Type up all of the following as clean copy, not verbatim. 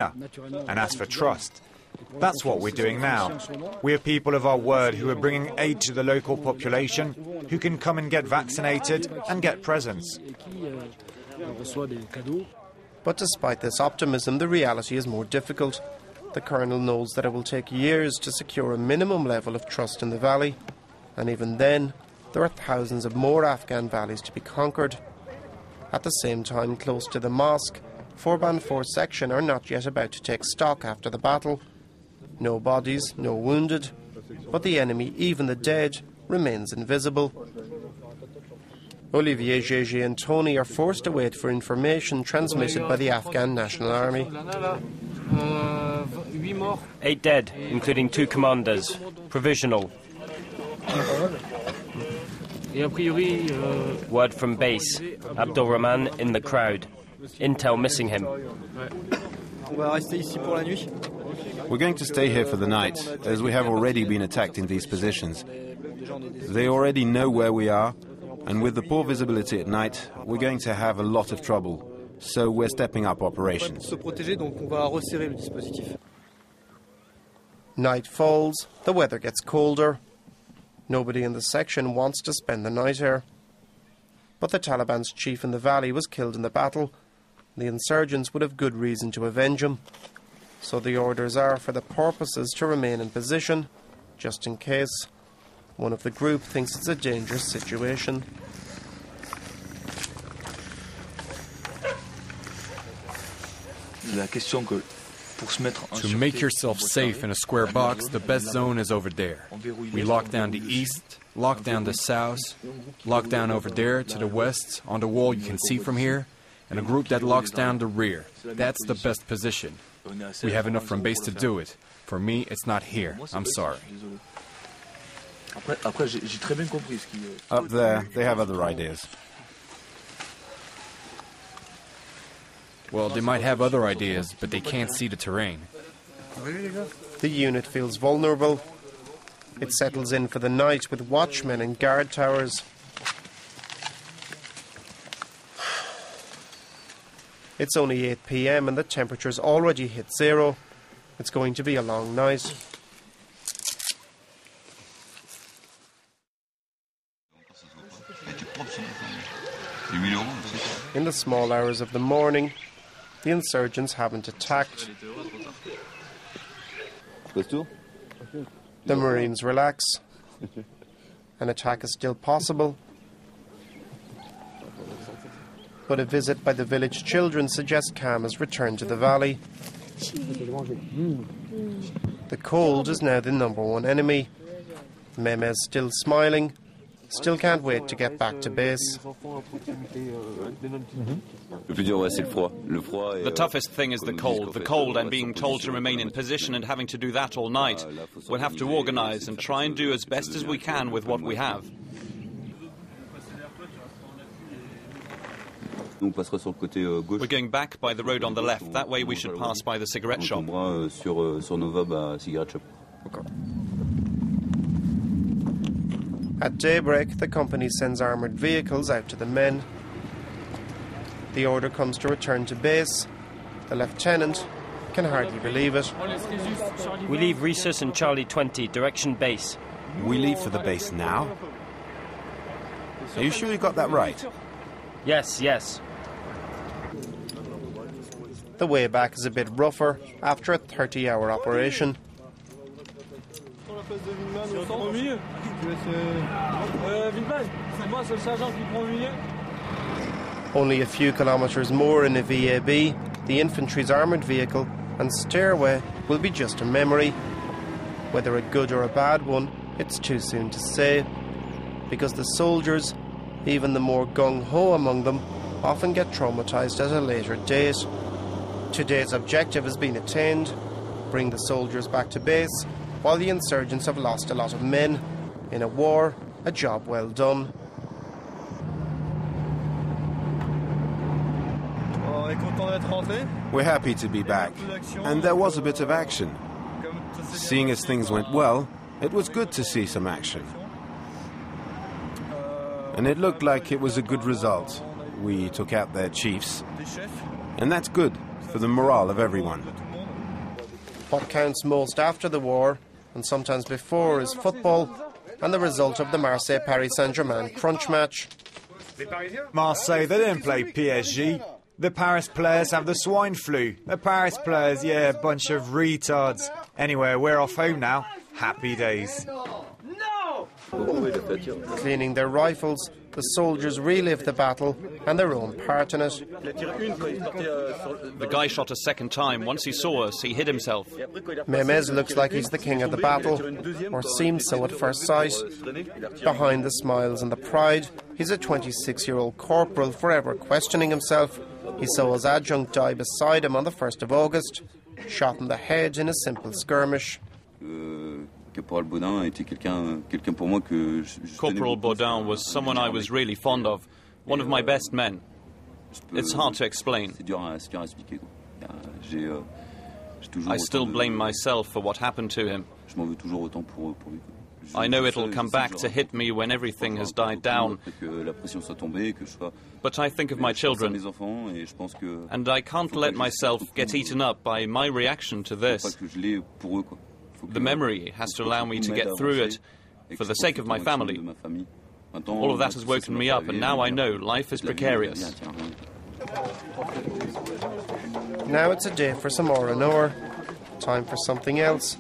and ask for trust. That's what we're doing now. We are people of our word who are bringing aid to the local population, who can come and get vaccinated and get presents. But despite this optimism, the reality is more difficult. The Colonel knows that it will take years to secure a minimum level of trust in the valley. And even then, there are thousands of more Afghan valleys to be conquered. At the same time, close to the mosque, 4-Band 4 section are not yet about to take stock after the battle. No bodies, no wounded, but the enemy, even the dead, remains invisible. Olivier, Gégé and Tony are forced to wait for information transmitted by the Afghan National Army. 8 dead, including 2 commanders. Provisional. Word from base. Abdul Rahman in the crowd. Intel missing him. We're going to stay here for the night, as we have already been attacked in these positions. They already know where we are, and with the poor visibility at night, we're going to have a lot of trouble. So we're stepping up operations. Night falls, the weather gets colder. Nobody in the section wants to spend the night here. But the Taliban's chief in the valley was killed in the battle. The insurgents would have good reason to avenge him. So the orders are for the porpoises to remain in position, just in case. One of the group thinks it's a dangerous situation. To make yourself safe in a square box, the best zone is over there. We lock down the east, lock down the south, lock down over there to the west, on the wall you can see from here, and a group that locks down the rear. That's the best position. We have enough from base to do it. For me, it's not here. I'm sorry. Up there, they have other ideas. Well, they might have other ideas, but they can't see the terrain. The unit feels vulnerable. It settles in for the night with watchmen and guard towers. It's only 8 p.m. and the temperature's already hit 0. It's going to be a long night. In the small hours of the morning, the insurgents haven't attacked. The Marines relax. An attack is still possible. But a visit by the village children suggests calm has returned to the valley. The cold is now the #1 enemy. Mehmet's still smiling, still can't wait to get back to base. The toughest thing is the cold and being told to remain in position and having to do that all night. We'll have to organize and try and do as best as we can with what we have. We're going back by the road on the left. That way we should pass by the cigarette shop. At daybreak, the company sends armoured vehicles out to the men. The order comes to return to base. The lieutenant can hardly believe it. We leave Rhesus and Charlie 20, direction base. We leave for the base now? Are you sure you got that right? Yes, yes. The way back is a bit rougher after a 30-hour operation. Only a few kilometres more in a VAB, the infantry's armoured vehicle and stairway will be just a memory. Whether a good or a bad one, it's too soon to say. Because the soldiers, even the more gung-ho among them, often get traumatised at a later date. Today's objective has been attained. Bring the soldiers back to base, while the insurgents have lost a lot of men. In a war, a job well done. We're happy to be back, and there was a bit of action. Seeing as things went well, it was good to see some action. And it looked like it was a good result. We took out their chiefs, and that's good for the morale of everyone. What counts most after the war, and sometimes before, is football and the result of the Marseille-Paris Saint-Germain crunch match. Marseille, they don't play PSG. The Paris players have the swine flu. The Paris players, yeah, a bunch of retards. Anyway, we're off home now. Happy days. Cleaning their rifles, the soldiers relive the battle and their own part in it. The guy shot a second time. Once he saw us, he hid himself. Mehmez looks like he's the king of the battle, or seems so at first sight. Behind the smiles and the pride, he's a 26-year-old corporal forever questioning himself. He saw his adjunct die beside him on the 1st of August, shot in the head in a simple skirmish. Corporal Baudin was someone I was really fond of, one of my best men. It's hard to explain. I still blame myself for what happened to him. I know it'll come back to hit me when everything has died down. But I think of my children, and I can't let myself get eaten up by my reaction to this. The memory has to allow me to get through it, for the sake of my family. All of that has woken me up, and now I know life is precarious. Now it's a day for some R&R. Time for something else.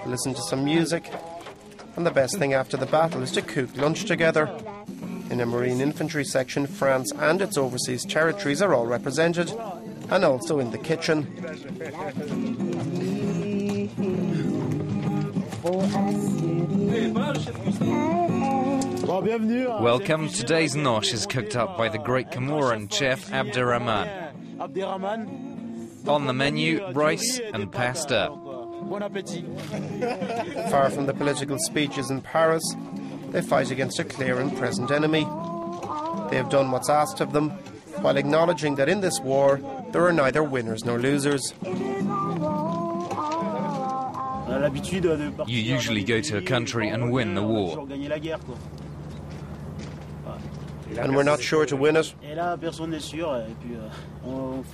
Listen to some music. And the best thing after the battle is to cook lunch together. In a Marine infantry section, France and its overseas territories are all represented, and also in the kitchen. Welcome. Today's nosh is cooked up by the great Cameroon chef Abderrahman. On the menu, rice and pasta. Far from the political speeches in Paris, they fight against a clear and present enemy. They have done what's asked of them, while acknowledging that in this war there are neither winners nor losers. You usually go to a country and win the war. And we're not sure to win it.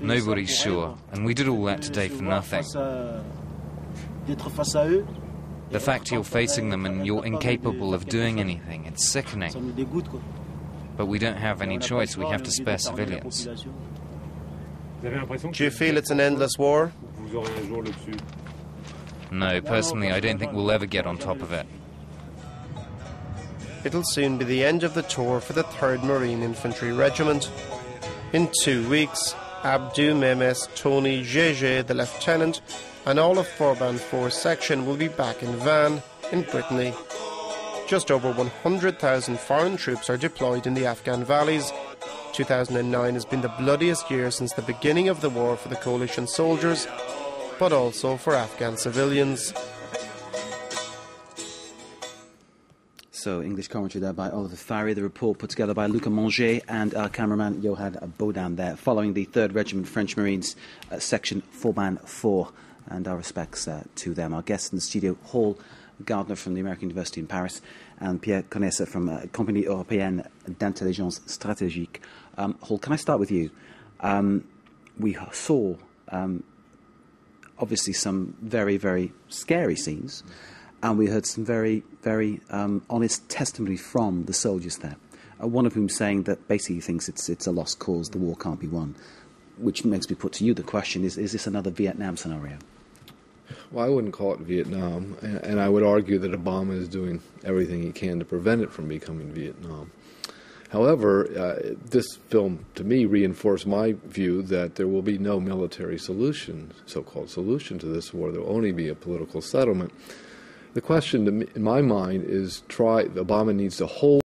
Nobody's sure, and we did all that today for nothing. The fact you're facing them and you're incapable of doing anything, it's sickening. But we don't have any choice, we have to spare civilians. Do you feel it's an endless war? No, personally, I don't think we'll ever get on top of it. It'll soon be the end of the tour for the 3rd Marine Infantry Regiment. In 2 weeks, Abdou, Mehmes, Tony, Gégé, the lieutenant, and all of Forband 4 section will be back in Van, in Brittany. Just over 100,000 foreign troops are deployed in the Afghan valleys. 2009 has been the bloodiest year since the beginning of the war for the coalition soldiers, but also for Afghan civilians. So, English commentary there by Oliver Farry, the report put together by Luca Manger and our cameraman Johan Baudin there, following the 3rd Regiment French Marines, Section Forband 4, and our respects to them. Our guests in the studio, Hall Gardner from the American University in Paris and Pierre Connaisse from Compagnie Européenne d'Intelligence Stratégique. Hall, can I start with you? We saw, obviously, some very, very scary scenes, and we heard some very, very honest testimony from the soldiers there, one of whom saying that basically he thinks it's a lost cause, the war can't be won, which makes me put to you the question, is this another Vietnam scenario? Well, I wouldn't call it Vietnam, and I would argue that Obama is doing everything he can to prevent it from becoming Vietnam. However, this film, to me, reinforced my view that there will be no military solution, so-called solution to this war. There will only be a political settlement. The question, in my mind, is Obama needs to hold